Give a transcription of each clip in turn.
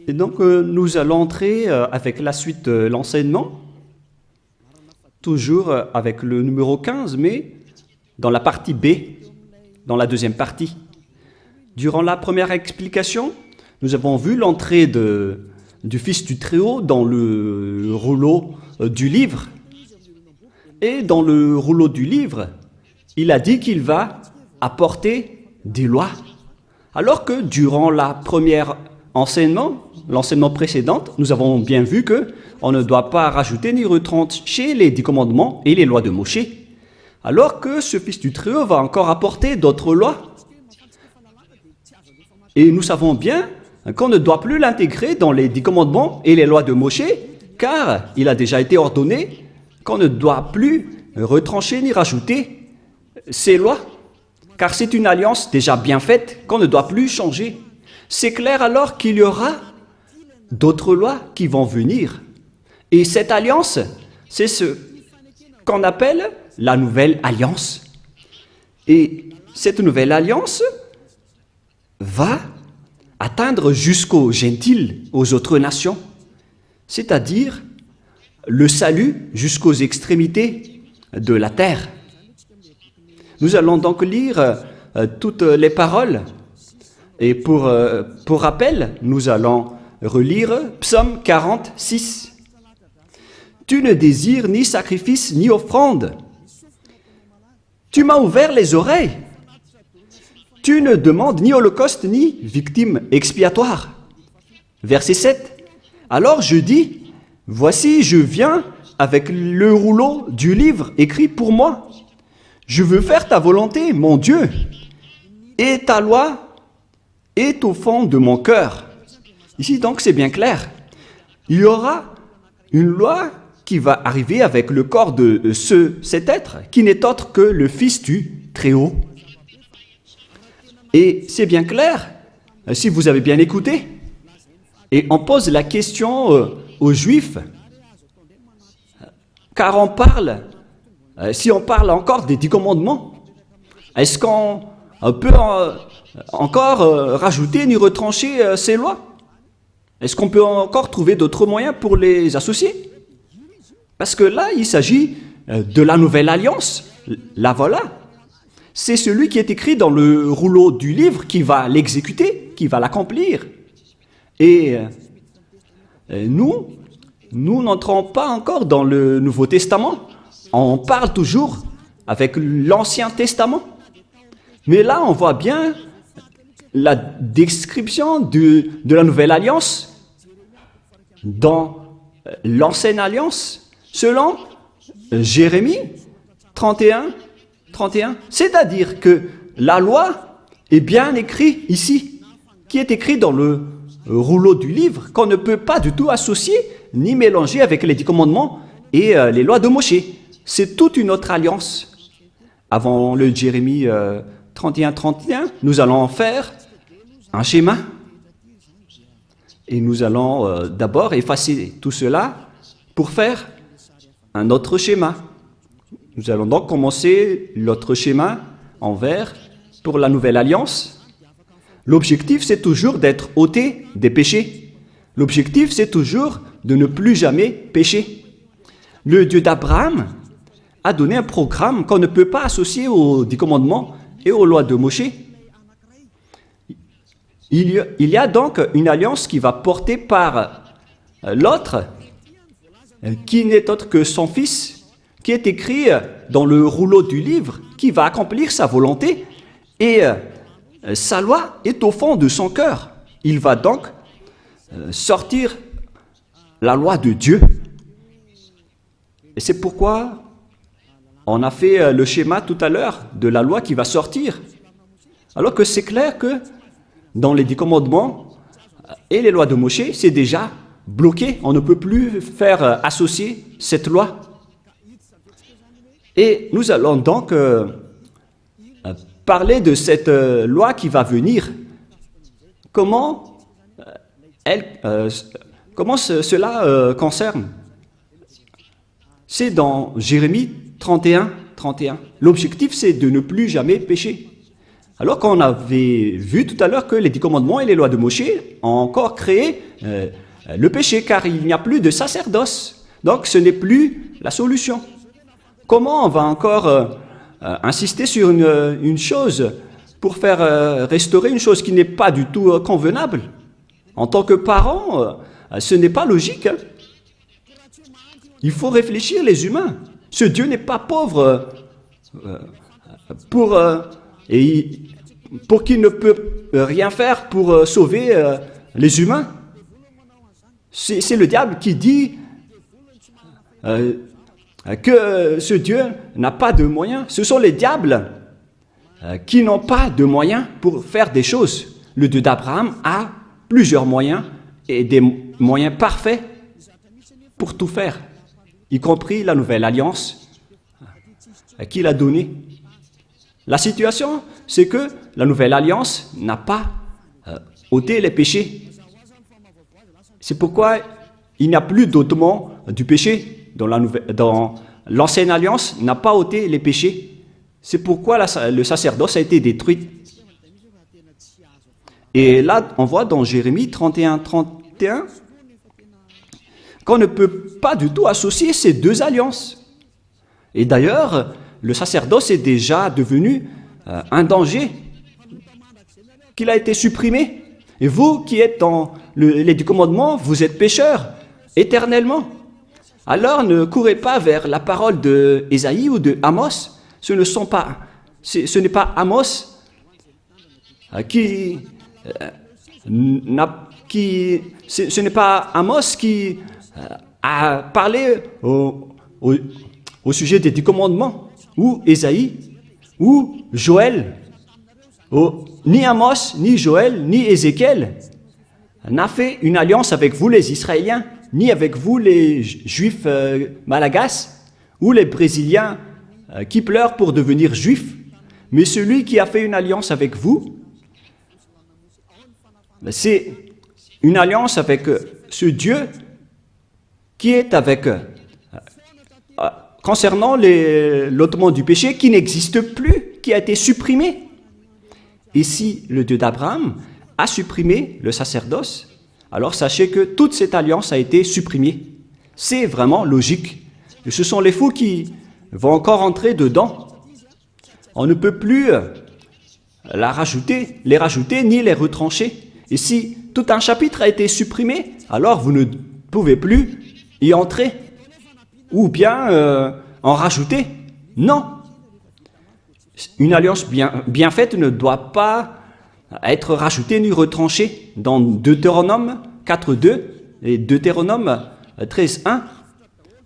Et donc, nous allons entrer avec la suite de l'enseignement, toujours avec le numéro 15, mais dans la partie B, dans la deuxième partie. Durant la première explication, nous avons vu l'entrée du Fils du Très-Haut dans le rouleau du livre. Et dans le rouleau du livre, il a dit qu'il va apporter des lois. Alors que durant la première l'enseignement précédent, nous avons bien vu qu'on ne doit pas rajouter ni retrancher les 10 commandements et les lois de Moshe. Alors que ce Fils du Très-Haut va encore apporter d'autres lois. Et nous savons bien qu'on ne doit plus l'intégrer dans les 10 commandements et les lois de Moshe, car il a déjà été ordonné qu'on ne doit plus retrancher ni rajouter ces lois, car c'est une alliance déjà bien faite qu'on ne doit plus changer. C'est clair alors qu'il y aura d'autres lois qui vont venir. Et cette alliance, c'est ce qu'on appelle la nouvelle alliance. Et cette nouvelle alliance va atteindre jusqu'aux gentiles, aux autres nations, c'est-à-dire le salut jusqu'aux extrémités de la terre. Nous allons donc lire toutes les paroles. Et pour rappel, nous allons relire Psaume 46. « Tu ne désires ni sacrifice ni offrande. Tu m'as ouvert les oreilles. Tu ne demandes ni holocauste ni victime expiatoire. » Verset 7. « Alors je dis, voici, je viens avec le rouleau du livre écrit pour moi. Je veux faire ta volonté, mon Dieu, et ta loi est au fond de mon cœur. » Ici donc c'est bien clair. Il y aura une loi qui va arriver avec le corps de cet être qui n'est autre que le Fils du Très-Haut. Et c'est bien clair, si vous avez bien écouté. Et on pose la question aux Juifs, car on parle, si on parle encore des 10 commandements, est-ce qu'on peut encore rajouter ni retrancher ces lois? Est-ce qu'on peut encore trouver d'autres moyens pour les associer? Parce que là, il s'agit de la nouvelle alliance. La voilà. C'est celui qui est écrit dans le rouleau du livre qui va l'exécuter, qui va l'accomplir. Et nous n'entrons pas encore dans le Nouveau Testament. On parle toujours avec l'Ancien Testament. Mais là, on voit bien la description de la Nouvelle Alliance dans l'Ancienne Alliance, selon Jérémie 31. C'est-à-dire que la loi est bien écrite ici, qui est écrite dans le rouleau du livre, qu'on ne peut pas du tout associer ni mélanger avec les 10 commandements et les lois de Moshe. C'est toute une autre alliance. Avant le Jérémie 31, nous allons faire un schéma. Et nous allons d'abord effacer tout cela pour faire un autre schéma. Nous allons donc commencer l'autre schéma en vert pour la nouvelle alliance. L'objectif, c'est toujours d'être ôté des péchés. L'objectif, c'est toujours de ne plus jamais pécher. Le Dieu d'Abraham a donné un programme qu'on ne peut pas associer aux 10 commandements et aux lois de Moshe. Il y a donc une alliance qui va porter par l'autre, qui n'est autre que son fils, qui est écrit dans le rouleau du livre, qui va accomplir sa volonté, et sa loi est au fond de son cœur. Il va donc sortir la loi de Dieu. Et c'est pourquoi on a fait le schéma tout à l'heure de la loi qui va sortir. Alors que c'est clair que dans les 10 commandements et les lois de Moshe, c'est déjà bloqué. On ne peut plus faire associer cette loi. Et nous allons donc parler de cette loi qui va venir. Comment cela concerne? C'est dans Jérémie 31. L'objectif, c'est de ne plus jamais pécher. Alors qu'on avait vu tout à l'heure que les 10 commandements et les lois de Moïse ont encore créé le péché, car il n'y a plus de sacerdoce. Donc ce n'est plus la solution. Comment on va encore insister sur une chose pour faire restaurer une chose qui n'est pas du tout convenable? En tant que parent, ce n'est pas logique. Il faut réfléchir les humains. Ce Dieu n'est pas pauvre pour qu'il ne peut rien faire pour sauver les humains. C'est le diable qui dit que ce Dieu n'a pas de moyens. Ce sont les diables qui n'ont pas de moyens pour faire des choses. Le Dieu d'Abraham a plusieurs moyens et des moyens parfaits pour tout faire, y compris la nouvelle alliance qu'il a donnée. La situation, c'est que la nouvelle alliance n'a pas ôté les péchés. C'est pourquoi il n'y a plus d'ôtement du péché dans l'ancienne alliance n'a pas ôté les péchés. C'est pourquoi le sacerdoce a été détruit. Et là, on voit dans Jérémie 31 qu'on ne peut pas du tout associer ces deux alliances. Et d'ailleurs, le sacerdoce est déjà devenu un danger, qu'il a été supprimé. Et vous qui êtes dans les 10 commandements, vous êtes pécheurs éternellement. Alors ne courez pas vers la parole de Ésaïe ou de Amos. Ce n'est pas Amos ce n'est pas Amos qui a parlé au sujet des 10 commandements, ou Ésaïe, ou Joël. Ni Amos, ni Joël, ni Ézéchiel n'a fait une alliance avec vous les Israéliens, ni avec vous les Juifs malagasy, ou les Brésiliens qui pleurent pour devenir Juifs. Mais celui qui a fait une alliance avec vous, c'est une alliance avec ce Dieu qui est avec, concernant l'ôtement du péché qui n'existe plus, qui a été supprimé. Et si le Dieu d'Abraham a supprimé le sacerdoce, alors sachez que toute cette alliance a été supprimée. C'est vraiment logique. Et ce sont les fous qui vont encore entrer dedans. On ne peut plus les rajouter ni les retrancher. Et si tout un chapitre a été supprimé, alors vous ne pouvez plus y entrer ou bien en rajouter. Non. Une alliance bien faite ne doit pas être rajoutée ni retranchée. Dans Deutéronome 4.2 et Deutéronome 13.1,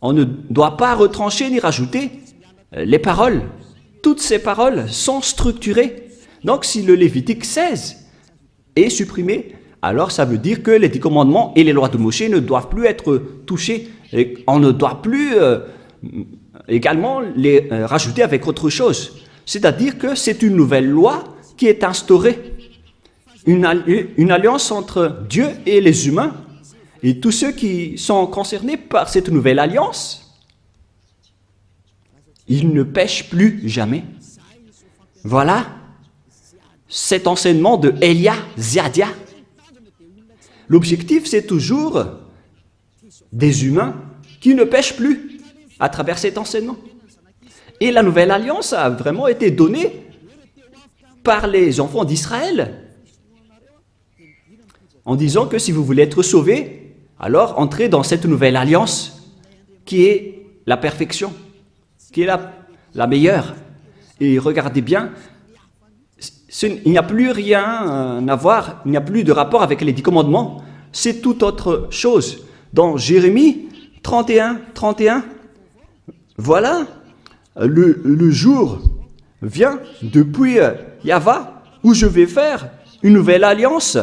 on ne doit pas retrancher ni rajouter les paroles. Toutes ces paroles sont structurées. Donc si le Lévitique 16 est supprimé, alors ça veut dire que les 10 commandements et les lois de Moïse ne doivent plus être touchés. Et on ne doit plus également les rajouter avec autre chose. C'est-à-dire que c'est une nouvelle loi qui est instaurée. Une alliance entre Dieu et les humains. Et tous ceux qui sont concernés par cette nouvelle alliance, ils ne pêchent plus jamais. Voilà cet enseignement de Elia Ziadia. L'objectif, c'est toujours des humains qui ne pêchent plus à travers cet enseignement. Et la nouvelle alliance a vraiment été donnée par les enfants d'Israël en disant que si vous voulez être sauvés, alors entrez dans cette nouvelle alliance qui est la perfection, qui est la meilleure. Et regardez bien, il n'y a plus rien à voir, il n'y a plus de rapport avec les 10 commandements, c'est toute autre chose. Dans Jérémie 31, voilà, le jour vient depuis Yahva où je vais faire une nouvelle alliance.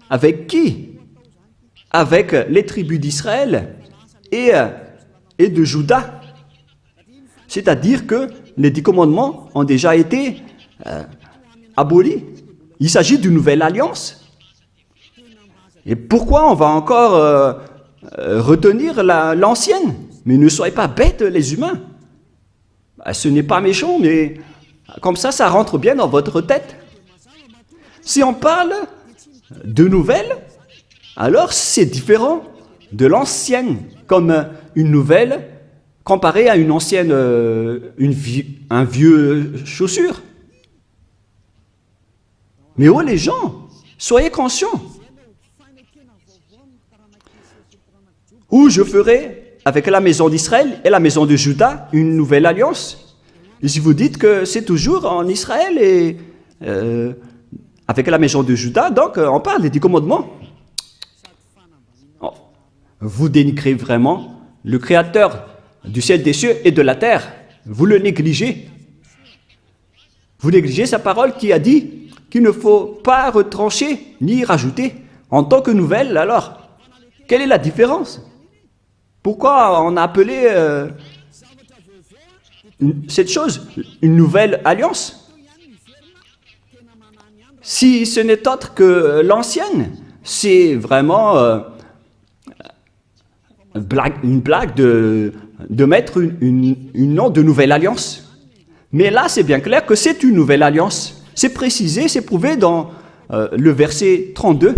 Avec qui? Avec les tribus d'Israël et de Juda. C'est-à-dire que les 10 commandements ont déjà été abolis. Il s'agit d'une nouvelle alliance. Et pourquoi on va encore retenir l'ancienne? Mais ne soyez pas bêtes, les humains. Ce n'est pas méchant, mais comme ça rentre bien dans votre tête. Si on parle de nouvelles, alors c'est différent de l'ancienne, comme une nouvelle comparée à une ancienne, un vieux chaussure. Mais oh les gens, soyez conscients. Où je ferai avec la maison d'Israël et la maison de Juda une nouvelle alliance. Et si vous dites que c'est toujours en Israël et avec la maison de Juda, donc on parle des 10 commandements. Oh, vous dénigrez vraiment le Créateur du ciel, des cieux et de la terre. Vous le négligez. Vous négligez sa parole qui a dit qu'il ne faut pas retrancher ni rajouter. En tant que nouvelle, alors, quelle est la différence? Pourquoi on a appelé cette chose une nouvelle alliance? Si ce n'est autre que l'ancienne, c'est vraiment une blague de mettre une nom de nouvelle alliance. Mais là, c'est bien clair que c'est une nouvelle alliance. C'est précisé, c'est prouvé dans le verset 32.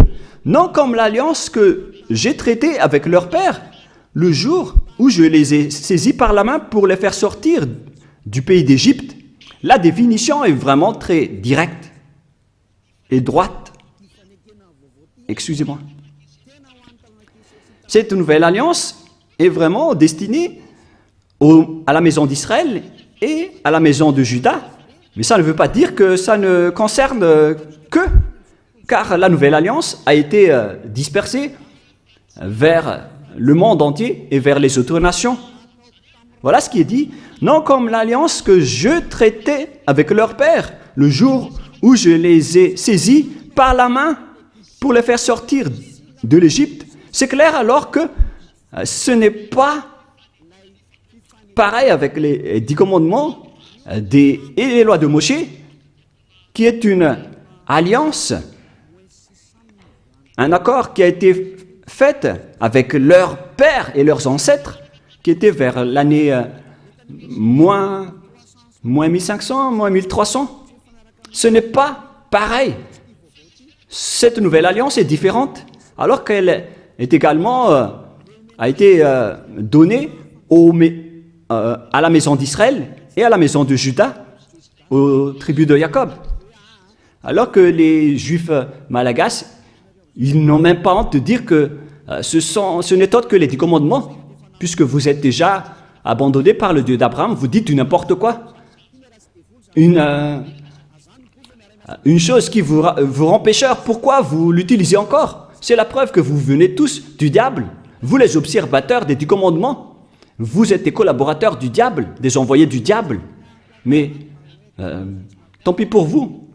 Non comme l'alliance que j'ai traitée avec leur père, le jour où je les ai saisis par la main pour les faire sortir du pays d'Égypte. La définition est vraiment très directe et droite. Excusez-moi. Cette nouvelle alliance est vraiment destinée à la maison d'Israël et à la maison de Juda. Mais ça ne veut pas dire que ça ne concerne que, car la nouvelle alliance a été dispersée vers le monde entier et vers les autres nations. Voilà ce qui est dit. Non comme l'alliance que je traitais avec leur père, le jour où je les ai saisis par la main pour les faire sortir de l'Égypte. C'est clair alors que ce n'est pas pareil avec les 10 commandements et les lois de Moshe, qui est une alliance, un accord qui a été fait avec leurs pères et leurs ancêtres, qui était vers l'année moins 1500, moins 1300. Ce n'est pas pareil. Cette nouvelle alliance est différente, alors qu'elle est également a été donnée à la maison d'Israël et à la maison de Juda, aux tribus de Jacob. Alors que les Juifs malagasy, ils n'ont même pas honte de dire que ce n'est autre que les 10 commandements, puisque vous êtes déjà abandonnés par le Dieu d'Abraham, vous dites du n'importe quoi. Une chose qui vous rend pécheur, pourquoi vous l'utilisez encore? C'est la preuve que vous venez tous du diable. Vous les observateurs des 10 commandements, vous êtes des collaborateurs du diable, des envoyés du diable. Mais tant pis pour vous.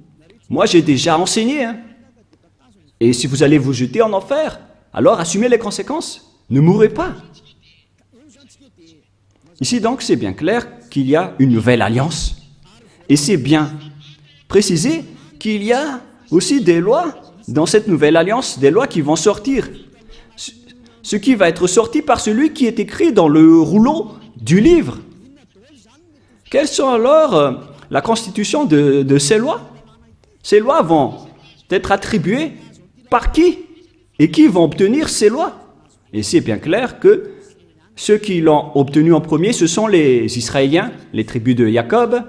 Moi, j'ai déjà enseigné. Et si vous allez vous jeter en enfer, alors assumez les conséquences. Ne mourrez pas. Ici donc, c'est bien clair qu'il y a une nouvelle alliance. Et c'est bien précisé qu'il y a aussi des lois dans cette nouvelle alliance, des lois qui vont sortir. Ce qui va être sorti par celui qui est écrit dans le rouleau du livre. Quelles sont alors la constitution de ces lois? Ces lois vont être attribuées par qui? Et qui vont obtenir ces lois? Et c'est bien clair que ceux qui l'ont obtenu en premier, ce sont les Israéliens, les tribus de Jacob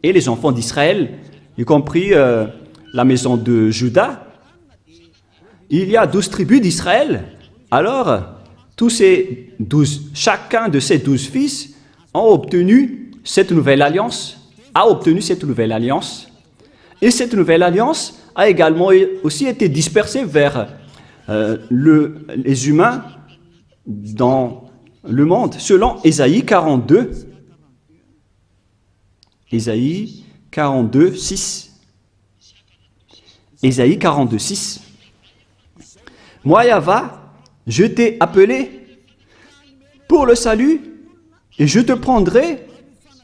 et les enfants d'Israël, y compris la maison de Juda. Il y a 12 tribus d'Israël. Alors, chacun de ces 12 fils a obtenu cette nouvelle alliance, Et cette nouvelle alliance a également aussi été dispersée vers les humains dans le monde, selon Ésaïe 42. Ésaïe 42, 6. Ésaïe 42, 6. Moi, Yahva, je t'ai appelé pour le salut, et je te prendrai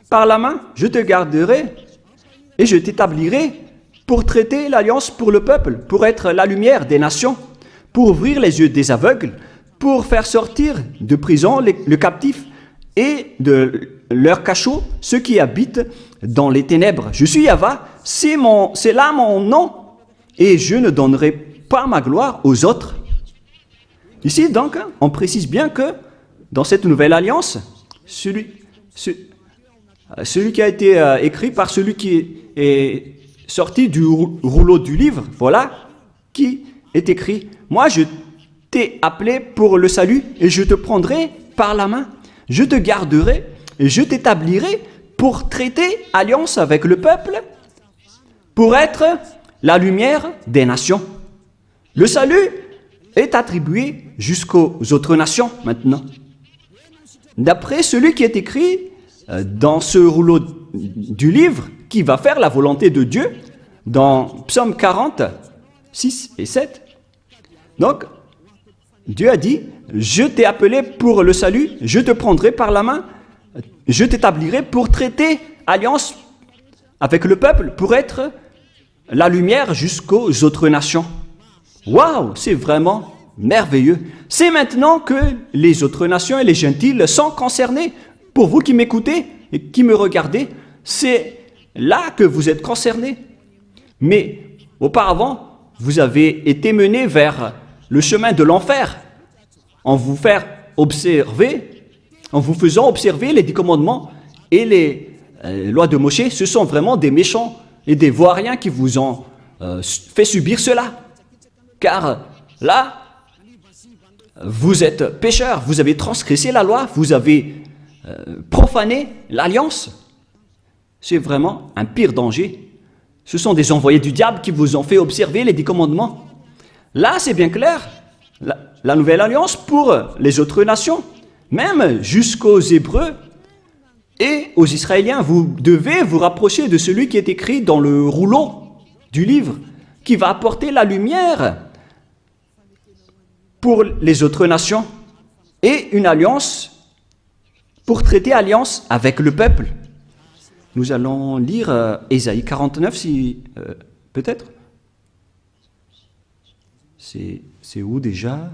par la main, je te garderai, et je t'établirai pour traiter l'alliance pour le peuple, pour être la lumière des nations, pour ouvrir les yeux des aveugles, pour faire sortir de prison le captif et de leur cachot ceux qui habitent dans les ténèbres. Je suis Yahva, c'est là mon nom, et je ne donnerai pas ma gloire aux autres. Ici, donc, on précise bien que dans cette nouvelle alliance, celui qui a été écrit par celui qui est sorti du rouleau du livre, voilà, qui est écrit, « Moi, je t'ai appelé pour le salut et je te prendrai par la main. Je te garderai et je t'établirai pour traiter alliance avec le peuple, pour être la lumière des nations. » Le salut est attribué jusqu'aux autres nations maintenant. D'après celui qui est écrit dans ce rouleau du livre, qui va faire la volonté de Dieu, dans Psaume 40, 6 et 7. Donc, Dieu a dit, « Je t'ai appelé pour le salut, je te prendrai par la main, je t'établirai pour traiter alliance avec le peuple, pour être la lumière jusqu'aux autres nations. » Waouh, c'est vraiment merveilleux. C'est maintenant que les autres nations et les gentils sont concernés. Pour vous qui m'écoutez et qui me regardez, c'est là que vous êtes concernés. Mais auparavant, vous avez été menés vers le chemin de l'enfer en vous faisant observer les 10 commandements et les lois de Moïse. Ce sont vraiment des méchants et des vauriens qui vous ont fait subir cela. Car là, vous êtes pécheurs, vous avez transgressé la loi, vous avez profané l'alliance. C'est vraiment un pire danger. Ce sont des envoyés du diable qui vous ont fait observer les 10 commandements. Là, c'est bien clair, la nouvelle alliance pour les autres nations, même jusqu'aux Hébreux et aux Israéliens, vous devez vous rapprocher de celui qui est écrit dans le rouleau du livre, qui va apporter la lumière pour les autres nations et une alliance pour traiter alliance avec le peuple. Nous allons lire Ésaïe 49, si peut-être. C'est où déjà?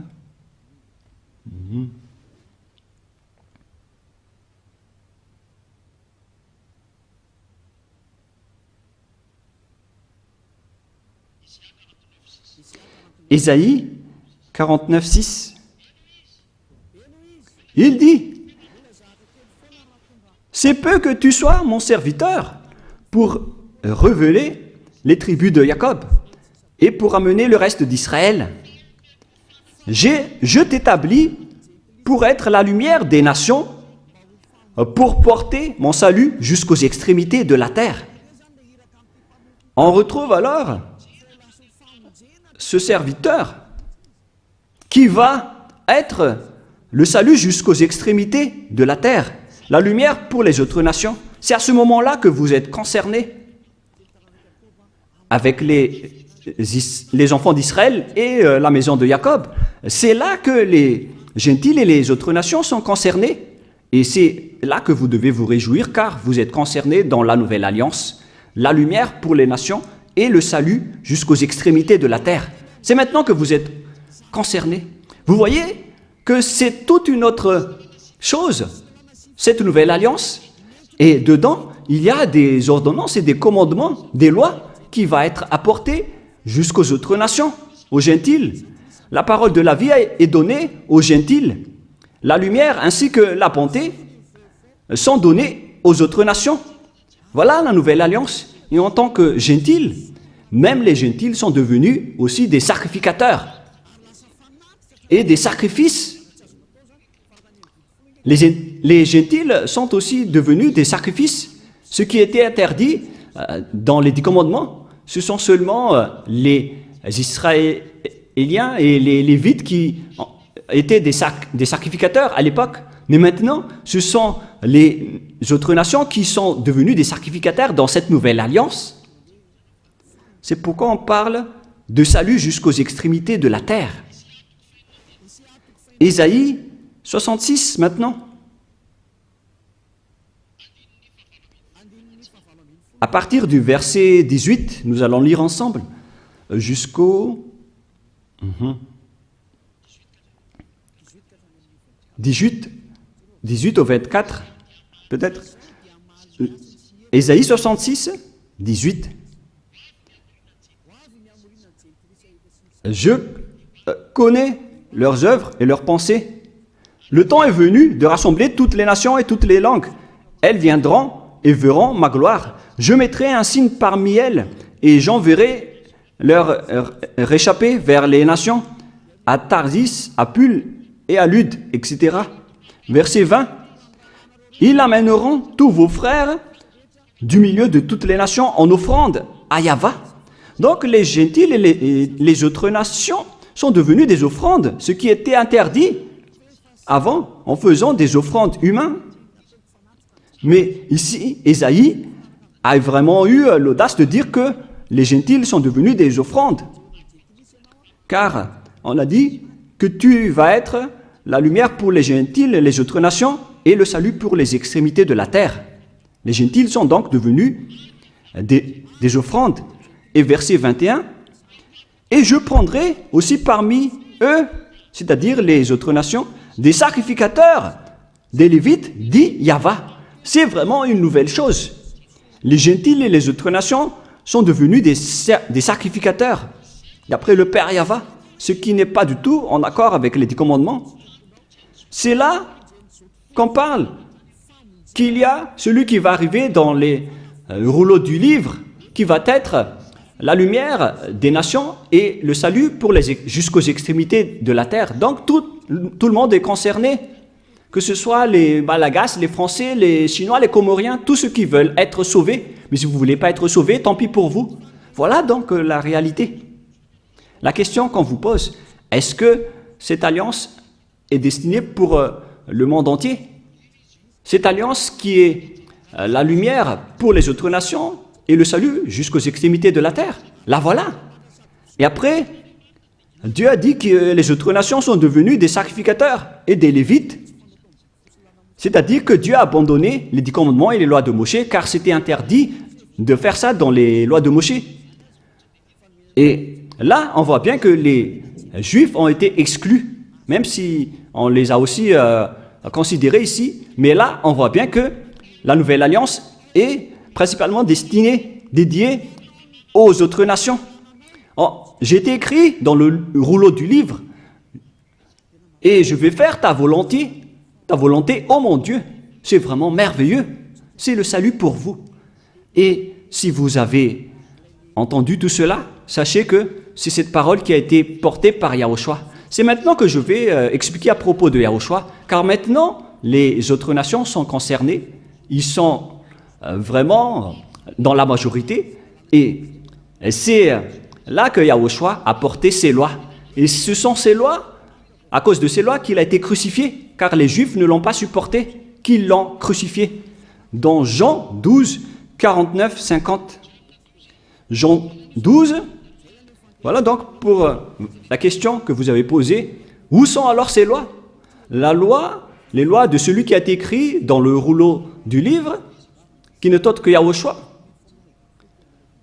Ésaïe 49, 6. Il dit, « C'est peu que tu sois mon serviteur pour révéler les tribus de Jacob et pour amener le reste d'Israël. Je t'établis pour être la lumière des nations, pour porter mon salut jusqu'aux extrémités de la terre. » On retrouve alors ce serviteur qui va être le salut jusqu'aux extrémités de la terre, la lumière pour les autres nations. C'est à ce moment-là que vous êtes concernés avec les enfants d'Israël et la maison de Jacob. C'est là que les gentils et les autres nations sont concernés. Et c'est là que vous devez vous réjouir, car vous êtes concernés dans la nouvelle alliance, la lumière pour les nations et le salut jusqu'aux extrémités de la terre. C'est maintenant que vous êtes concernés. Vous voyez que c'est toute une autre chose, cette nouvelle alliance. Et dedans, il y a des ordonnances et des commandements, des lois qui vont être apportées jusqu'aux autres nations, aux gentils. La parole de la vie est donnée aux gentils. La lumière ainsi que la bonté sont données aux autres nations. Voilà la nouvelle alliance. Et en tant que gentils, même les gentils sont devenus aussi des sacrificateurs et des sacrifices. Les gentils sont aussi devenus des sacrifices. Ce qui était interdit dans les 10 commandements, ce sont seulement les Israéliens et les Lévites qui étaient des sacrificateurs à l'époque. Mais maintenant, ce sont les autres nations qui sont devenues des sacrificateurs dans cette nouvelle alliance. C'est pourquoi on parle de salut jusqu'aux extrémités de la terre. Ésaïe 66 maintenant. À partir du verset 18, nous allons lire ensemble jusqu'au 18 au 24, peut-être. Ésaïe 66, 18. Je connais leurs œuvres et leurs pensées. Le temps est venu de rassembler toutes les nations et toutes les langues. Elles viendront et verront ma gloire. Je mettrai un signe parmi elles et j'enverrai leur réchapper vers les nations, à Tarsis, à Pul et à Lude, etc. Verset 20. Ils amèneront tous vos frères du milieu de toutes les nations en offrande à Yahva. Donc les gentils et les autres nations sont devenus des offrandes, ce qui était interdit avant en faisant des offrandes humaines. Mais ici, Ésaïe a vraiment eu l'audace de dire que les gentils sont devenus des offrandes. Car on a dit que tu vas être la lumière pour les gentils et les autres nations et le salut pour les extrémités de la terre. Les gentils sont donc devenus des offrandes. Et verset 21, « Et je prendrai aussi parmi eux, c'est-à-dire les autres nations, des sacrificateurs, des Lévites, dit Yahva. » C'est vraiment une nouvelle chose. Les gentils et les autres nations sont devenus des sacrificateurs, d'après le Père Yahva, ce qui n'est pas du tout en accord avec les 10 commandements. C'est là qu'on parle qu'il y a celui qui va arriver dans les rouleaux du livre, qui va être la lumière des nations et le salut pour jusqu'aux extrémités de la terre. Donc tout le monde est concerné, que ce soit les Malagasy, les Français, les Chinois, les Comoriens, tous ceux qui veulent être sauvés. Mais si vous ne voulez pas être sauvés, tant pis pour vous. Voilà donc la réalité. La question qu'on vous pose, est-ce que cette alliance est destinée pour le monde entier? Cette alliance qui est la lumière pour les autres nations et le salut jusqu'aux extrémités de la terre. La voilà. Et après, Dieu a dit que les autres nations sont devenues des sacrificateurs et des Lévites. C'est-à-dire que Dieu a abandonné les 10 commandements et les lois de Moïse, car c'était interdit de faire ça dans les lois de Moïse. Et là, on voit bien que les Juifs ont été exclus, même si on les a aussi considérés ici. Mais là, on voit bien que la nouvelle alliance est principalement dédiée aux autres nations. J'ai été écrit dans le rouleau du livre, et je vais faire ta volonté, oh mon Dieu. C'est vraiment merveilleux. C'est le salut pour vous. Et si vous avez entendu tout cela, sachez que c'est cette parole qui a été portée par Yahushua. C'est maintenant que je vais expliquer à propos de Yahushua, car maintenant, les autres nations sont concernées. Ils sont vraiment dans la majorité, et c'est là que Yahushua a porté ses lois. Et ce sont ces lois, à cause de ces lois, qu'il a été crucifié, car les Juifs ne l'ont pas supporté, qu'ils l'ont crucifié. Dans Jean 12, 49, 50. Jean 12, voilà donc pour la question que vous avez posée. Où sont alors ces lois? Les lois de celui qui a été écrit dans le rouleau du livre, qui n'est autre que Yahushua.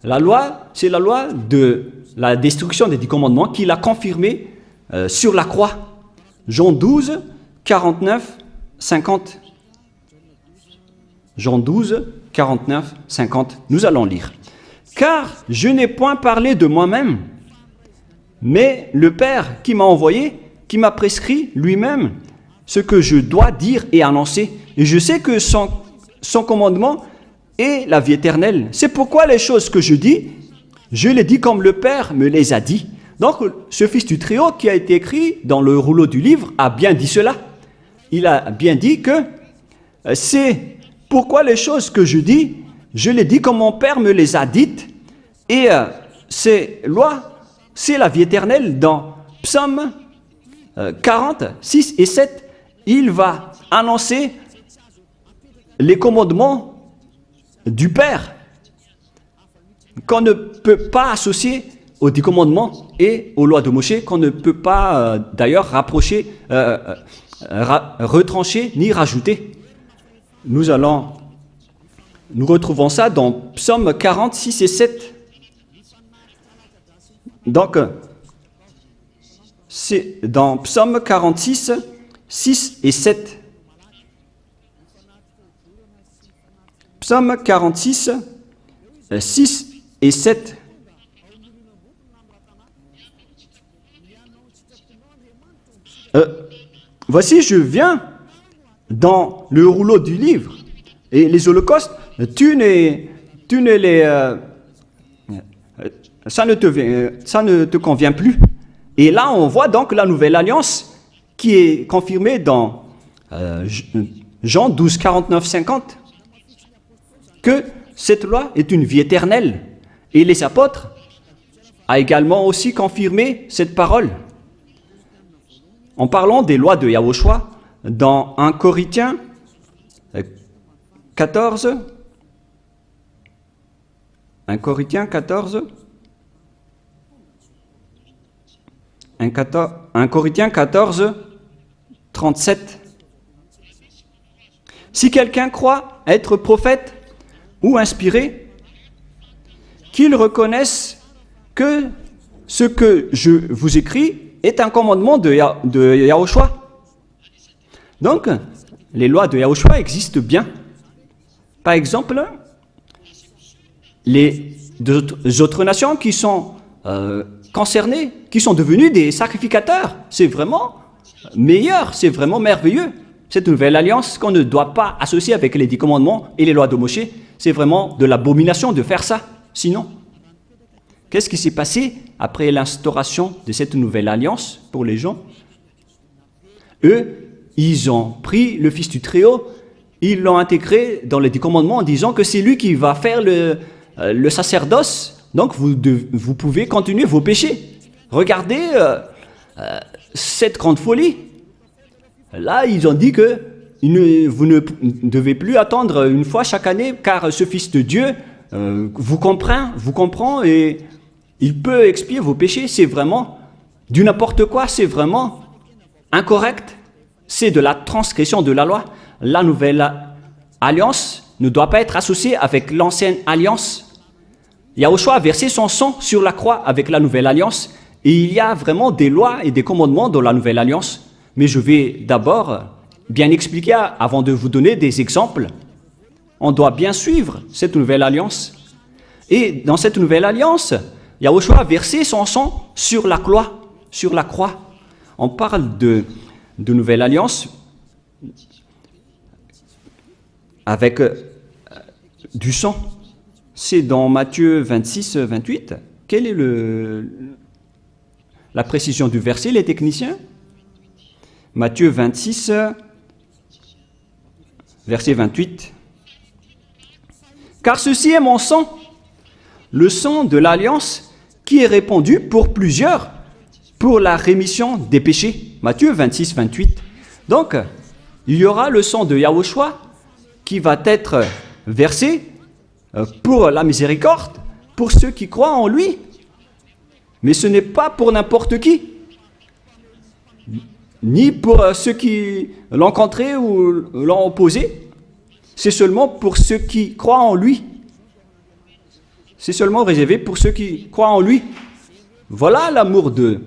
La loi, c'est la loi de la destruction des 10 commandements qu'il a confirmé sur la croix. Jean 12, 49, 50. Jean 12, 49, 50. Nous allons lire. « Car je n'ai point parlé de moi-même, mais le Père qui m'a envoyé, qui m'a prescrit lui-même ce que je dois dire et annoncer. Et je sais que son commandement est la vie éternelle. C'est pourquoi les choses que je dis, je les dis comme le Père me les a dit. » Donc, ce fils du Très-Haut qui a été écrit dans le rouleau du livre a bien dit cela. Il a bien dit que c'est pourquoi les choses que je dis, je les dis comme mon Père me les a dites. Et ces lois, c'est la vie éternelle. Dans Psaume 40, 6 et 7, il va annoncer les commandements du Père qu'on ne peut pas associer aux 10 commandements et aux lois de Moïse, qu'on ne peut pas d'ailleurs rapprocher, retrancher ni rajouter. Nous retrouvons ça dans Psaume 46 et 7. Donc, c'est dans Psaume 46, 6 et 7. Psaume 46, 6 et 7. voici, je viens dans le rouleau du livre. Et les holocaustes, ça ne te convient plus. Et là, on voit donc la nouvelle alliance qui est confirmée dans Jean 12, 49, 50, que cette loi est une vie éternelle. Et les apôtres ont également aussi confirmé cette parole. En parlant des lois de Yahushua, dans 1 Corinthiens 14, 1 Corinthiens 14, 37. Si quelqu'un croit être prophète ou inspiré, qu'il reconnaisse que ce que je vous écris est un commandement de Yahushua. Donc, les lois de Yahushua existent bien. Par exemple, les autres nations qui sont concernées, qui sont devenues des sacrificateurs, c'est vraiment meilleur, c'est vraiment merveilleux. Cette nouvelle alliance qu'on ne doit pas associer avec les 10 commandements et les lois de Moshe, c'est vraiment de l'abomination de faire ça. Sinon, qu'est-ce qui s'est passé après l'instauration de cette nouvelle alliance pour les gens? Eux, ils ont pris le Fils du Très-Haut, ils l'ont intégré dans les 10 commandements en disant que c'est lui qui va faire le sacerdoce, donc vous pouvez continuer vos péchés. Regardez cette grande folie. Là, ils ont dit que vous ne devez plus attendre une fois chaque année, car ce Fils de Dieu vous comprend et il peut expier vos péchés. C'est vraiment du n'importe quoi, c'est vraiment incorrect. C'est de la transgression de la loi. La nouvelle alliance ne doit pas être associée avec l'ancienne alliance. Yahushua a versé son sang sur la croix avec la nouvelle alliance. Et il y a vraiment des lois et des commandements dans la nouvelle alliance. Mais je vais d'abord bien expliquer avant de vous donner des exemples. On doit bien suivre cette nouvelle alliance. Et dans cette nouvelle alliance, Yahushua a versé son sang sur la croix. On parle de nouvelle alliance avec du sang. C'est dans Matthieu 26, 28. Quelle est la précision du verset, les techniciens? Matthieu 26, verset 28. Car ceci est mon sang, le sang de l'alliance qui est répandu pour plusieurs pour la rémission des péchés. Matthieu 26, 28. Donc, il y aura le sang de Yahushua qui va être versé pour la miséricorde, pour ceux qui croient en lui. Mais ce n'est pas pour n'importe qui, ni pour ceux qui l'ont contré ou l'ont opposé. C'est seulement pour ceux qui croient en lui. C'est seulement réservé pour ceux qui croient en lui. Voilà l'amour de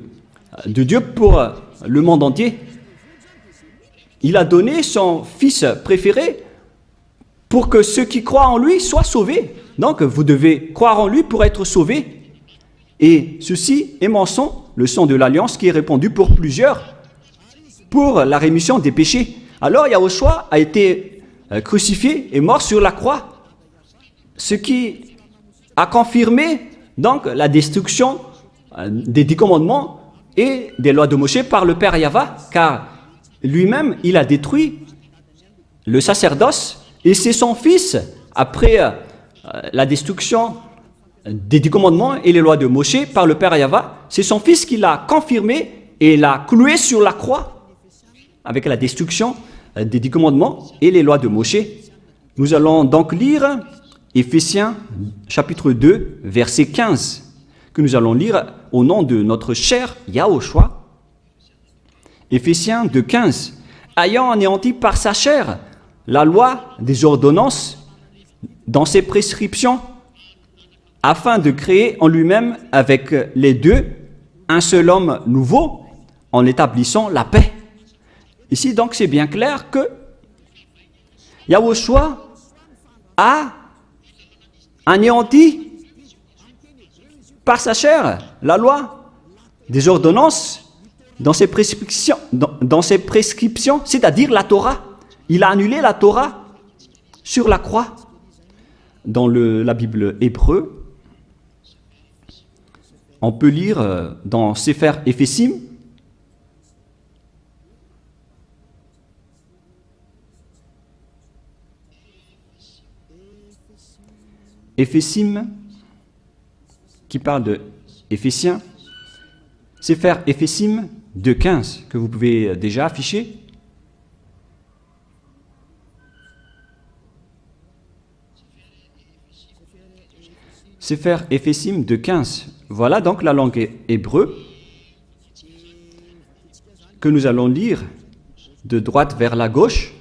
Dieu pour le monde entier. Il a donné son Fils préféré pour que ceux qui croient en lui soient sauvés. Donc, vous devez croire en lui pour être sauvés. Et ceci est mon sang, le sang de l'alliance qui est répandu pour plusieurs, pour la rémission des péchés. Alors, Yahushua a été crucifié et mort sur la croix, ce qui a confirmé donc la destruction des 10 commandements et des lois de Moshe par le Père Yahva, car lui-même, il a détruit le sacerdoce et c'est son Fils, après la destruction des 10 commandements et les lois de Moshe par le Père Yahva, c'est son Fils qui l'a confirmé et l'a cloué sur la croix avec la destruction des 10 commandements et les lois de Moshe. Nous allons donc lire Éphésiens chapitre 2, verset 15, que nous allons lire au nom de notre cher Yahushua. Éphésiens 2, 15. Ayant anéanti par sa chair la loi des ordonnances dans ses prescriptions, afin de créer en lui-même avec les deux un seul homme nouveau, en établissant la paix. Ici, donc, c'est bien clair que Yahushua a anéanti par sa chair la loi des ordonnances dans ses prescriptions, dans ses prescriptions, c'est-à-dire la Torah. Il a annulé la Torah sur la croix. Dans la Bible hébreu, on peut lire dans Sefer Ephésim, Éphésim, qui parle de Éphésiens, Sefer Ephésim 2.15, que vous pouvez déjà afficher. Sefer Ephésim 2.15. Voilà donc la langue hébreu que nous allons lire de droite vers la gauche.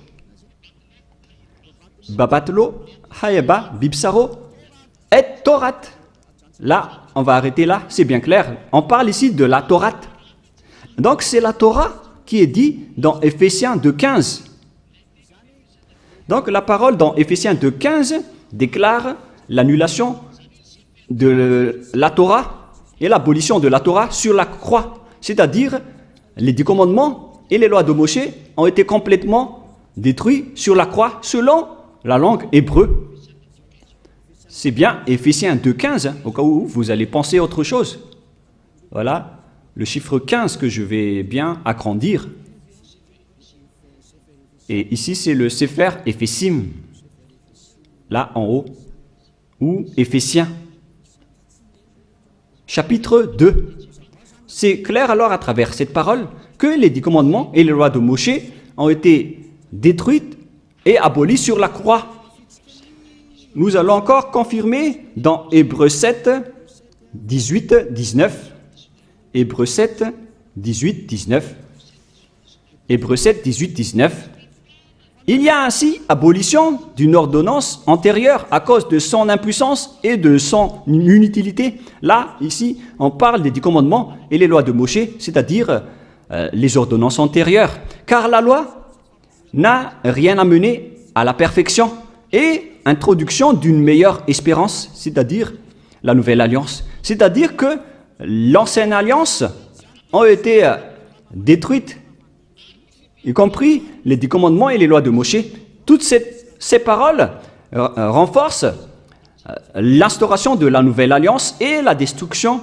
Babatlo, Hayaba, Bibsaro, et Torat. Là, on va arrêter là, c'est bien clair. On parle ici de la Torah. Donc c'est la Torah qui est dit dans Éphésiens 2.15. Donc la parole dans Éphésiens 2.15 déclare l'annulation de la Torah et l'abolition de la Torah sur la croix. C'est-à-dire, les 10 commandements et les lois de Moshe ont été complètement détruits sur la croix selon la langue hébreu. C'est bien Éphésiens 2.15, au cas où vous allez penser autre chose. Voilà le chiffre 15 que je vais bien agrandir. Et ici, c'est le Sefer Ephésim, là en haut, ou Éphésiens. Chapitre 2. C'est clair alors à travers cette parole que les 10 commandements et les lois de Moshe ont été détruites et abolies sur la croix. Nous allons encore confirmer dans Hébreux 7, 18, 19. Hébreux 7, 18, 19. Hébreux 7, 18, 19. Il y a ainsi abolition d'une ordonnance antérieure à cause de son impuissance et de son inutilité. Là, ici, on parle des 10 commandements et les lois de Moshe, c'est-à-dire les ordonnances antérieures. Car la loi n'a rien amené à la perfection et introduction d'une meilleure espérance, c'est-à-dire la nouvelle alliance. C'est-à-dire que l'ancienne alliance a été détruite, y compris les 10 commandements et les lois de Moshe. Toutes ces paroles renforcent l'instauration de la nouvelle alliance et la destruction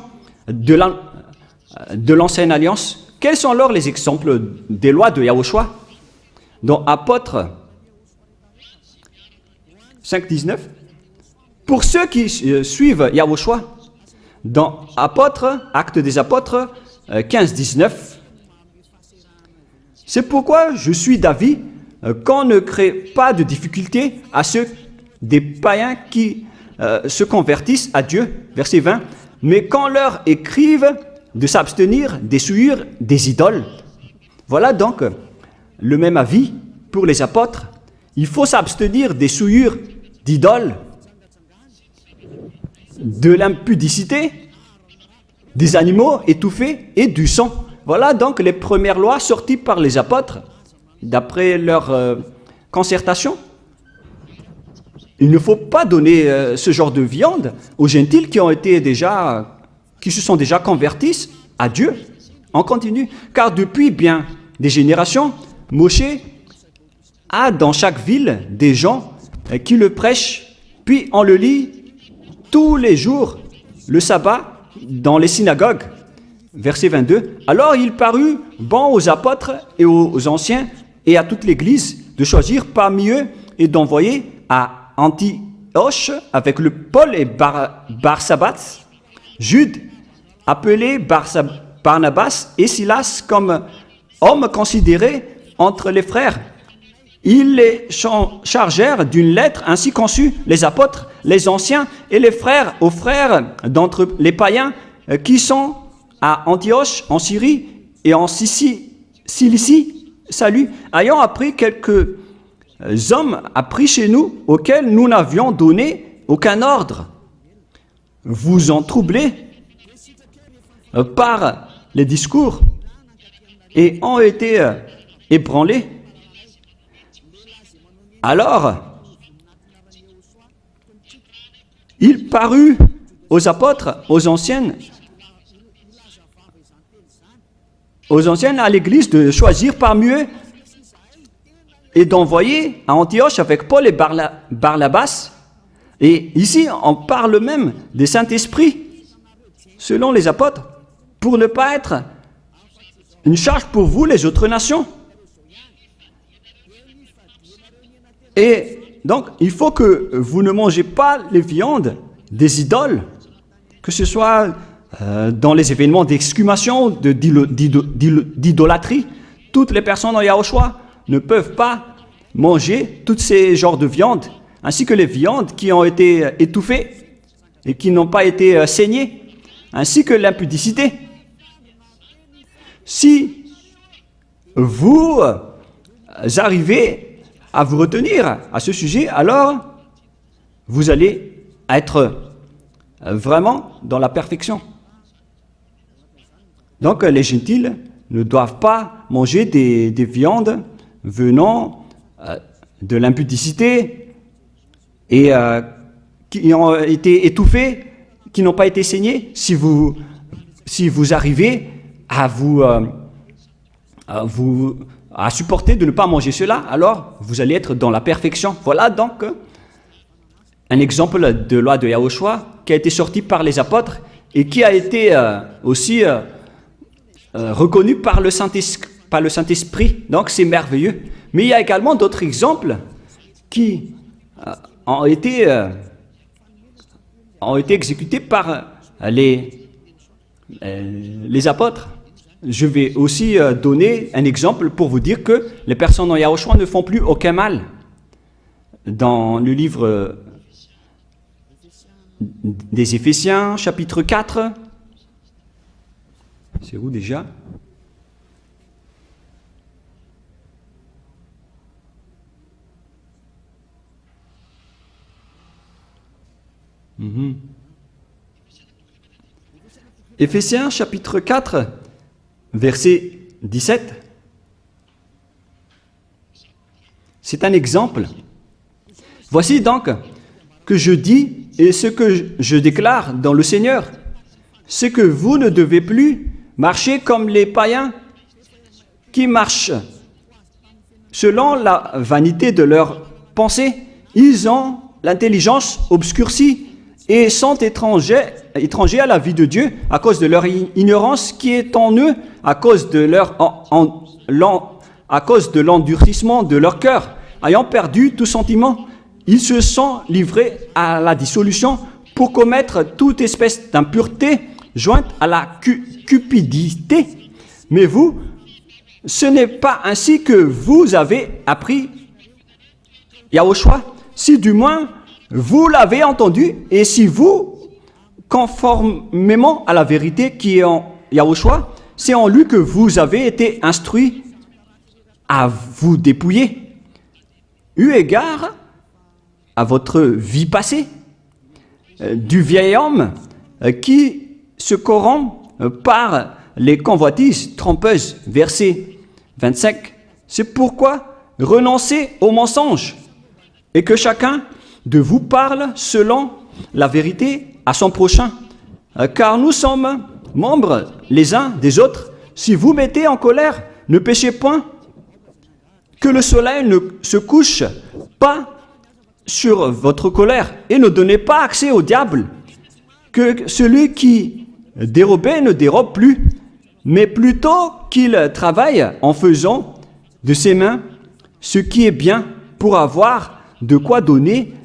de l'ancienne alliance. Quels sont alors les exemples des lois de Yahushua? Dans Apôtres 5.19, pour ceux qui suivent Yahushua, dans Apôtres, Actes des Apôtres 15.19, c'est pourquoi je suis d'avis qu'on ne crée pas de difficulté à ceux des païens qui se convertissent à Dieu, verset 20, mais qu'on leur écrive de s'abstenir des souillures des idoles. Voilà donc le même avis pour les apôtres. Il faut s'abstenir des souillures d'idoles, de l'impudicité, des animaux étouffés et du sang. Voilà donc les premières lois sorties par les apôtres, d'après leur concertation. Il ne faut pas donner ce genre de viande aux gentils qui se sont déjà convertis à Dieu. On continue, car depuis bien des générations, Moshe a dans chaque ville des gens qui le prêchent, puis on le lit tous les jours, le sabbat, dans les synagogues. Verset 22. Alors il parut bon aux apôtres et aux anciens et à toute l'église de choisir parmi eux et d'envoyer à Antioche avec le Paul et Barsabas, Jude, appelé Barnabas et Silas comme hommes considérés entre les frères. Ils les chargèrent d'une lettre ainsi conçue, les apôtres, les anciens et les frères aux frères d'entre les païens qui sont à Antioche, en Syrie et en Cilicie, salut, ayant appris quelques hommes appris chez nous auxquels nous n'avions donné aucun ordre. Vous en troublez par les discours et ont été ébranlés. Alors, il parut aux apôtres, aux anciennes, aux anciens à l'église de choisir parmi eux et d'envoyer à Antioche avec Paul et Barnabas. Et ici, on parle même des Saint-Esprit, selon les apôtres, pour ne pas être une charge pour vous, les autres nations. Et donc, il faut que vous ne mangez pas les viandes des idoles, que ce soit dans les événements d'exhumation, d'idolâtrie. Toutes les personnes en Yahushua ne peuvent pas manger tous ces genres de viandes, ainsi que les viandes qui ont été étouffées et qui n'ont pas été saignées, ainsi que l'impudicité. Si vous arrivez à vous retenir à ce sujet, alors vous allez être vraiment dans la perfection. Donc les gentils ne doivent pas manger des viandes venant de l'impudicité et qui ont été étouffées, qui n'ont pas été saignées. Si vous arrivez à supporter de ne pas manger cela, alors vous allez être dans la perfection. Voilà donc un exemple de loi de Yahushua qui a été sorti par les apôtres et qui a été aussi reconnu par le Saint-Esprit. Donc c'est merveilleux. Mais il y a également d'autres exemples qui ont été exécutés par les apôtres. Je vais aussi donner un exemple pour vous dire que les personnes en Yahushua ne font plus aucun mal. Dans le livre des Éphésiens, chapitre 4, c'est où déjà ? Éphésiens, chapitre 4, verset 17. C'est un exemple. Voici donc que je dis et ce que je déclare dans le Seigneur, c'est que vous ne devez plus marcher comme les païens qui marchent selon la vanité de leurs pensées. Ils ont l'intelligence obscurcie et sont étrangers à la vie de Dieu à cause de leur ignorance qui est en eux, à cause de l'endurcissement de leur cœur. Ayant perdu tout sentiment, ils se sont livrés à la dissolution pour commettre toute espèce d'impureté jointe à la cupidité. Mais vous, ce n'est pas ainsi que vous avez appris Yahushua, si du moins vous l'avez entendu, et si vous, conformément à la vérité qui est en Yahushua, c'est en lui que vous avez été instruits à vous dépouiller, eu égard à votre vie passée, du vieil homme qui se corrompt par les convoitises trompeuses. Verset 25. C'est pourquoi renoncez aux mensonges et que chacun de vous parle selon la vérité à son prochain, car nous sommes membres les uns des autres. Si vous mettez en colère, ne péchez point, que le soleil ne se couche pas sur votre colère et ne donnez pas accès au diable, que celui qui dérobait ne dérobe plus, mais plutôt qu'il travaille en faisant de ses mains ce qui est bien pour avoir de quoi donner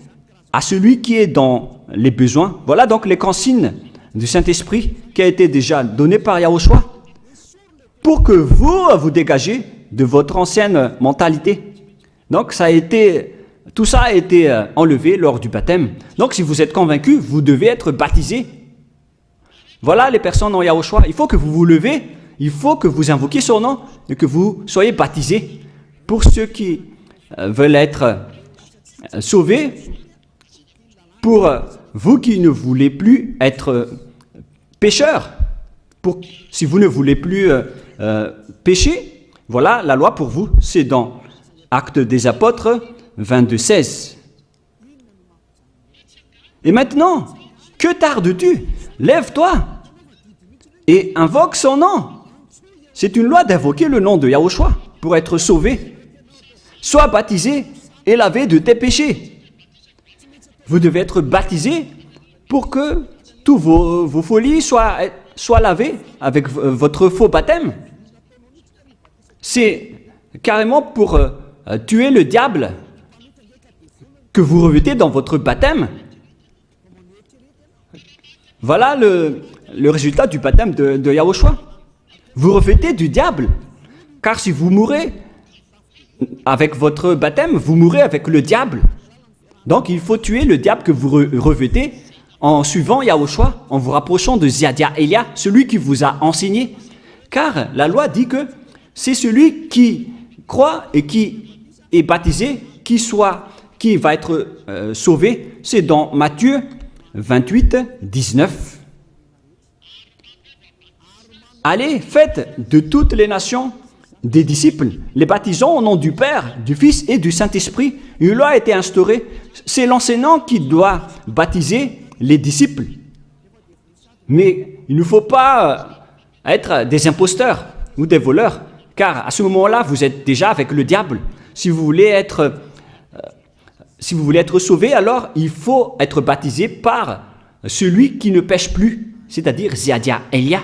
à celui qui est dans les besoins. Voilà donc les consignes du Saint-Esprit qui a été déjà donné par Yahushua pour que vous dégagez de votre ancienne mentalité. Donc tout ça a été enlevé lors du baptême. Donc si vous êtes convaincu, vous devez être baptisé. Voilà les personnes en Yahushua. Il faut que vous vous levez, il faut que vous invoquiez son nom et que vous soyez baptisés. Pour ceux qui veulent être sauvés, pour vous qui ne voulez plus être pécheurs, si vous ne voulez plus pécher, voilà la loi pour vous. C'est dans Actes des Apôtres 22:16. Et maintenant, que tardes-tu? Lève-toi et invoque son nom. C'est une loi d'invoquer le nom de Yahushua pour être sauvé. Sois baptisé et lavé de tes péchés. Vous devez être baptisé pour que tous vos folies soient lavées avec votre faux baptême. C'est carrément pour tuer le diable que vous revêtez dans votre baptême. Voilà le résultat du baptême de Yahushua. Vous revêtez du diable, car si vous mourrez avec votre baptême, vous mourrez avec le diable. Donc il faut tuer le diable que vous revêtez en suivant Yahushua, en vous rapprochant de Ziadia Elia, celui qui vous a enseigné. Car la loi dit que c'est celui qui croit et qui est baptisé, qui va être sauvé. C'est dans Matthieu 28, 19. Allez, faites de toutes les nations des disciples, les baptisant au nom du Père, du Fils et du Saint-Esprit. Une loi a été instaurée. C'est l'enseignant qui doit baptiser les disciples. Mais il ne faut pas être des imposteurs ou des voleurs, car à ce moment-là, vous êtes déjà avec le diable. Si vous voulez être sauvé, alors il faut être baptisé par celui qui ne pêche plus, c'est-à-dire Ziadia Elia.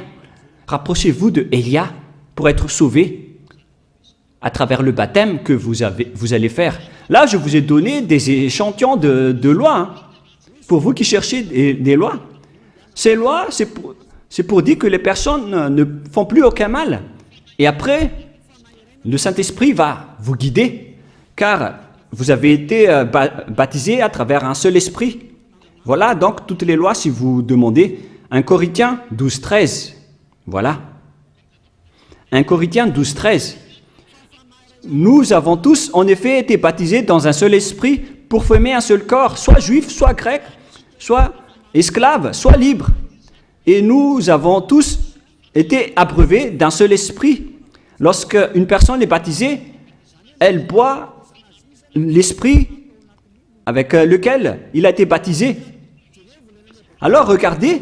Rapprochez-vous de Elia pour être sauvé à travers le baptême que vous allez faire. Là, je vous ai donné des échantillons de lois, pour vous qui cherchez des lois. Ces lois, c'est pour dire que les personnes ne font plus aucun mal. Et après, le Saint-Esprit va vous guider, car vous avez été baptisé à travers un seul esprit. Voilà donc toutes les lois si vous demandez. 1 Corinthiens 12, 13. Voilà. 1 Corinthiens 12, 13. Nous avons tous en effet été baptisés dans un seul esprit pour former un seul corps, soit juif, soit grec, soit esclave, soit libre. Et nous avons tous été abreuvés d'un seul esprit. Lorsque une personne est baptisée, elle boit l'esprit avec lequel il a été baptisé. Alors regardez,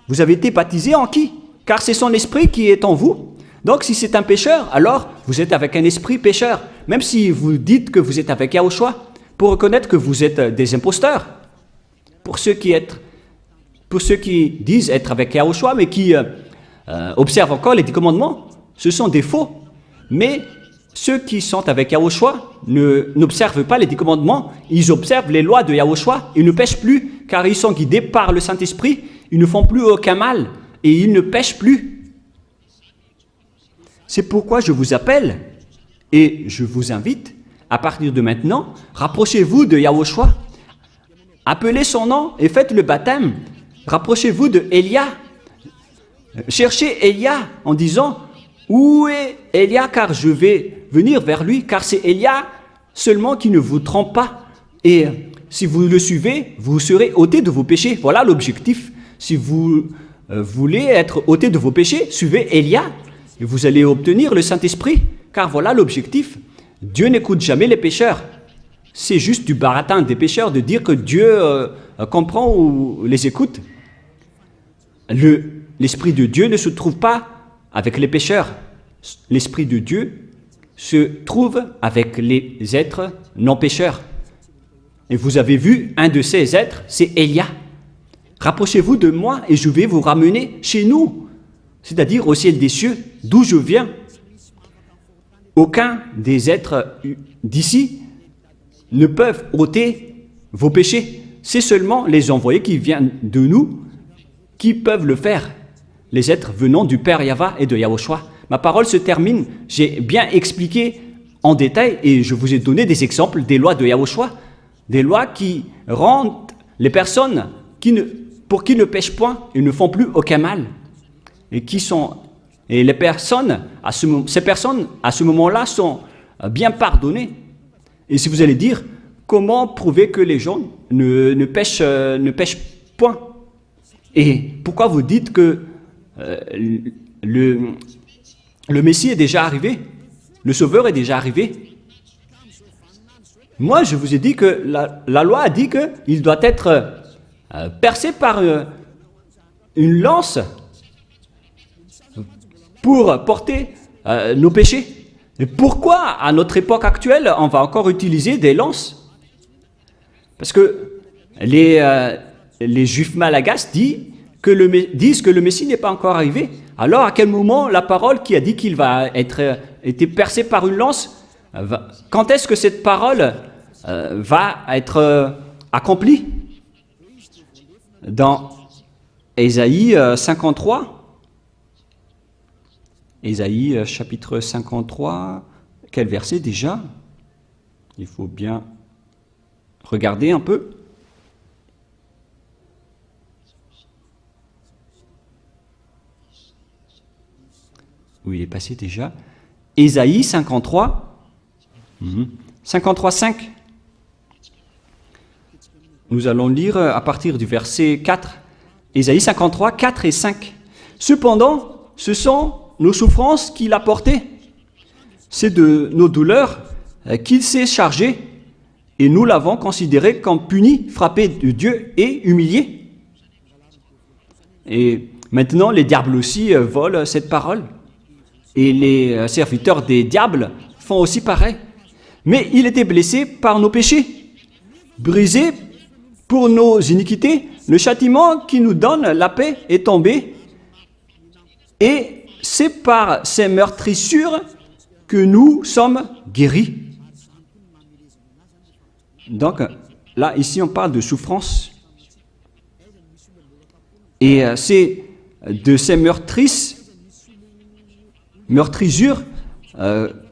vous avez été baptisé en qui? Car c'est son esprit qui est en vous. Donc si c'est un pécheur, alors vous êtes avec un esprit pécheur. Même si vous dites que vous êtes avec Yahushua, pour reconnaître que vous êtes des imposteurs. Pour ceux qui disent être avec Yahushua, mais qui observent encore les 10 commandements, ce sont des faux. Mais ceux qui sont avec Yahushua n'observent pas les 10 commandements, ils observent les lois de Yahushua, ils ne pêchent plus, car ils sont guidés par le Saint-Esprit, ils ne font plus aucun mal, et ils ne pêchent plus. C'est pourquoi je vous appelle, et je vous invite, à partir de maintenant, rapprochez-vous de Yahushua, appelez son nom et faites le baptême, rapprochez-vous de Elia, cherchez Elia en disant, où est Elia, car je vais venir vers lui, car c'est Elia seulement qui ne vous trompe pas. Et si vous le suivez, vous serez ôtés de vos péchés. Voilà l'objectif. Si vous voulez être ôtés de vos péchés, suivez Elia et vous allez obtenir le Saint-Esprit, car voilà l'objectif. Dieu n'écoute jamais les pécheurs. C'est juste du baratin des pécheurs de dire que Dieu comprend ou les écoute. L'Esprit de Dieu ne se trouve pas avec les pécheurs. L'Esprit de Dieu se trouve avec les êtres non pécheurs. Et vous avez vu, un de ces êtres, c'est Elia. Rapprochez-vous de moi et je vais vous ramener chez nous, c'est-à-dire au ciel des cieux, d'où je viens. Aucun des êtres d'ici ne peuvent ôter vos péchés. C'est seulement les envoyés qui viennent de nous qui peuvent le faire. Les êtres venant du Père Yahva et de Yahushua. Ma parole se termine. J'ai bien expliqué en détail et je vous ai donné des exemples des lois de Yahushua, des lois qui rendent les personnes pour qui ne pêchent point et ne font plus aucun mal. Et les personnes, ces personnes, à ce moment-là, sont bien pardonnées. Et si vous allez dire, comment prouver que les gens ne pêchent point? Et pourquoi vous dites que le Messie est déjà arrivé? Le Sauveur est déjà arrivé? Moi, je vous ai dit que la loi a dit qu'il doit être percé par une lance pour porter nos péchés. Et pourquoi, à notre époque actuelle, on va encore utiliser des lances? Parce que les Juifs malagasy disent que le Messie n'est pas encore arrivé. Alors, à quel moment la parole qui a dit qu'il va être percé par une lance, quand est-ce que cette parole va être accomplie? Dans Ésaïe 53, Ésaïe chapitre 53, quel verset déjà? Il faut bien regarder un peu. Où il est passé déjà? Ésaïe 53, 53,5. Nous allons lire à partir du verset 4. Ésaïe 53, 4 et 5. Cependant, ce sont nos souffrances qu'il a portées. C'est de nos douleurs qu'il s'est chargé, et nous l'avons considéré comme puni, frappé de Dieu et humilié. Et maintenant, les diables aussi volent cette parole. Et les serviteurs des diables font aussi pareil. Mais il était blessé par nos péchés, brisé pour nos iniquités. Le châtiment qui nous donne la paix est tombé. Et c'est par ces meurtrissures que nous sommes guéris. Donc là, ici, on parle de souffrance. Et c'est de ces meurtrissures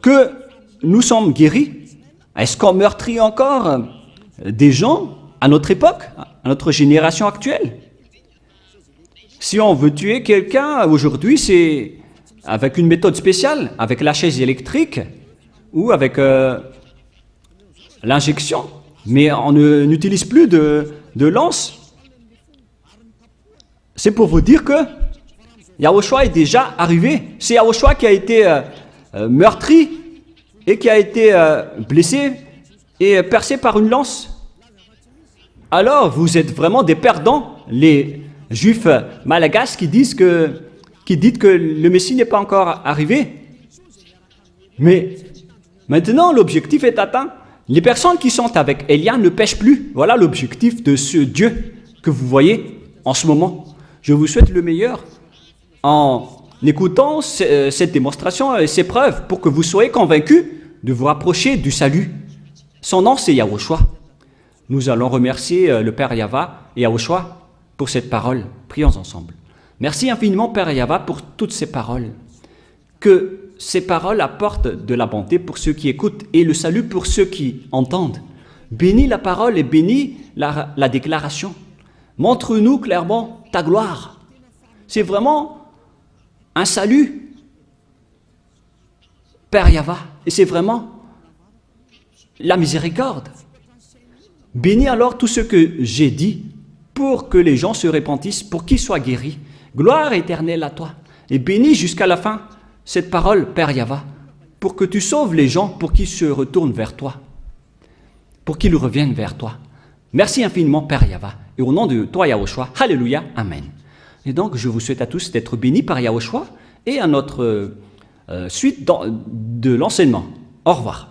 que nous sommes guéris. Est-ce qu'on meurtrit encore des gens à notre époque, à notre génération actuelle? Si on veut tuer quelqu'un aujourd'hui, c'est avec une méthode spéciale, avec la chaise électrique ou avec l'injection. Mais on n'utilise plus de lance. C'est pour vous dire que Yahushua est déjà arrivé. C'est Yahushua qui a été meurtri et qui a été blessé et percé par une lance. Alors, vous êtes vraiment des perdants, les Juifs malagasy qui disent que le Messie n'est pas encore arrivé. Mais maintenant, l'objectif est atteint. Les personnes qui sont avec Élia ne pêchent plus. Voilà l'objectif de ce Dieu que vous voyez en ce moment. Je vous souhaite le meilleur en écoutant cette démonstration et ces preuves pour que vous soyez convaincus de vous rapprocher du salut. Son nom, c'est Yahushua. Nous allons remercier le Père Yahva et Yahushua pour cette parole. Prions ensemble. Merci infiniment, Père Yahva, pour toutes ces paroles. Que ces paroles apportent de la bonté pour ceux qui écoutent et le salut pour ceux qui entendent. Bénis la parole et bénis la déclaration. Montre-nous clairement ta gloire. C'est vraiment un salut, Père Yahva, et c'est vraiment la miséricorde. Bénis alors tout ce que j'ai dit pour que les gens se repentissent, pour qu'ils soient guéris. Gloire éternelle à toi. Et bénis jusqu'à la fin cette parole, Père Yahva, pour que tu sauves les gens, pour qu'ils se retournent vers toi, pour qu'ils reviennent vers toi. Merci infiniment, Père Yahva. Et au nom de toi, Yahushua, Alléluia, Amen. Et donc, je vous souhaite à tous d'être bénis par Yahushua et à notre suite de l'enseignement. Au revoir.